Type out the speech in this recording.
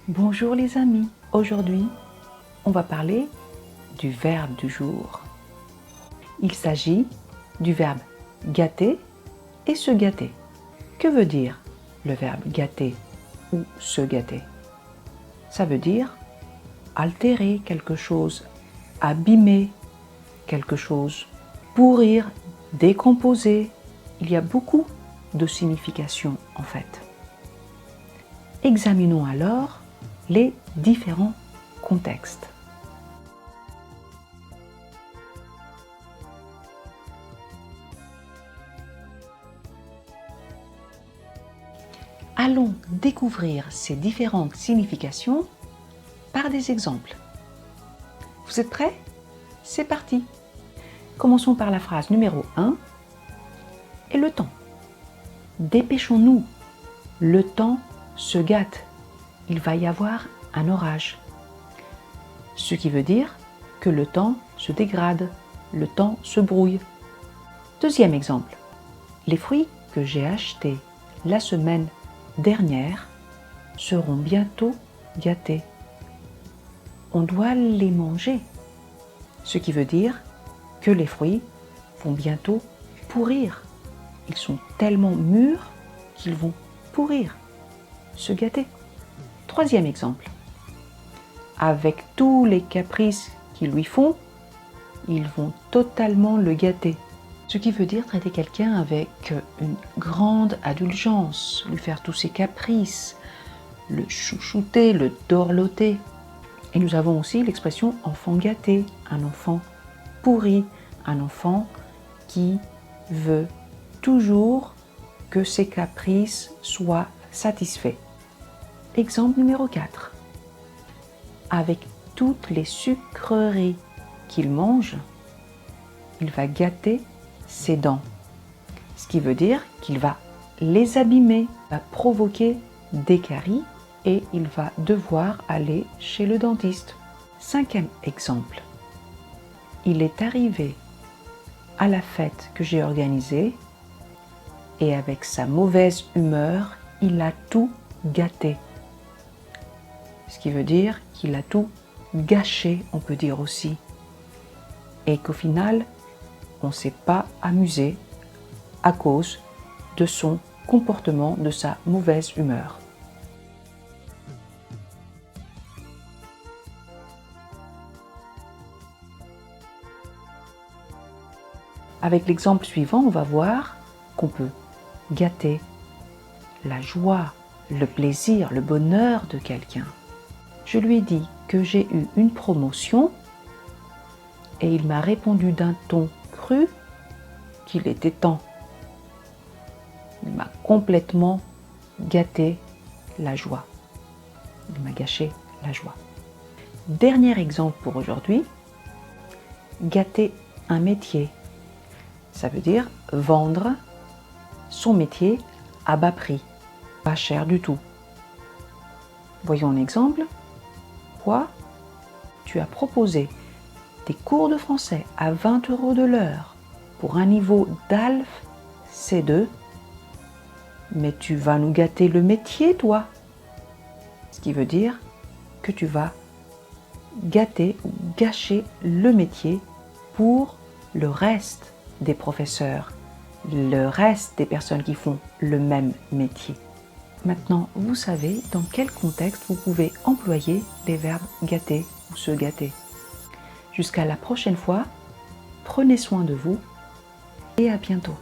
Bonjour les amis, aujourd'hui on va parler du verbe du jour. Il s'agit du verbe gâter et se gâter. Que veut dire le verbe gâter ou se gâter? Ça veut dire altérer quelque chose, abîmer quelque chose, pourrir, décomposer. Il y a beaucoup de significations en fait. Examinons alors les différents contextes. Allons découvrir ces différentes significations par des exemples. Vous êtes prêts? C'est parti! Commençons par la phrase numéro 1 et le temps. Dépêchons-nous, le temps se gâte. Il va y avoir un orage. Ce qui veut dire que le temps se dégrade, le temps se brouille. Deuxième exemple. Les fruits que j'ai achetés la semaine dernière seront bientôt gâtés. On doit les manger. Ce qui veut dire que les fruits vont bientôt pourrir. Ils sont tellement mûrs qu'ils vont pourrir, se gâter. Troisième exemple. Avec tous les caprices qu'ils lui font, ils vont totalement le gâter. Ce qui veut dire traiter quelqu'un avec une grande indulgence, lui faire tous ses caprices, le chouchouter, le dorloter. Et nous avons aussi l'expression enfant gâté, un enfant pourri, un enfant qui veut toujours que ses caprices soient satisfaits. Exemple numéro 4. Avec toutes les sucreries qu'il mange, il va gâter ses dents. Ce qui veut dire qu'il va les abîmer, va provoquer des caries et il va devoir aller chez le dentiste. Cinquième exemple. Il est arrivé à la fête que j'ai organisée et avec sa mauvaise humeur, il a tout gâté. Ce qui veut dire qu'il a tout gâché, on peut dire aussi. Et qu'au final, on ne s'est pas amusé à cause de son comportement, de sa mauvaise humeur. Avec l'exemple suivant, on va voir qu'on peut gâter la joie, le plaisir, le bonheur de quelqu'un. Je lui ai dit que j'ai eu une promotion et il m'a répondu d'un ton cru qu'il était temps. Il m'a complètement gâté la joie. Il m'a gâché la joie. Dernier exemple pour aujourd'hui, gâter un métier. Ça veut dire vendre son métier à bas prix, pas cher du tout. Voyons un exemple. Toi, tu as proposé des cours de français à 20 € de l'heure pour un niveau DALF C2, mais tu vas nous gâter le métier, toi. Ce qui veut dire que tu vas gâter ou gâcher le métier pour le reste des professeurs, le reste des personnes qui font le même métier. Maintenant, vous savez dans quel contexte vous pouvez employer les verbes gâter ou se gâter. Jusqu'à la prochaine fois, prenez soin de vous et à bientôt.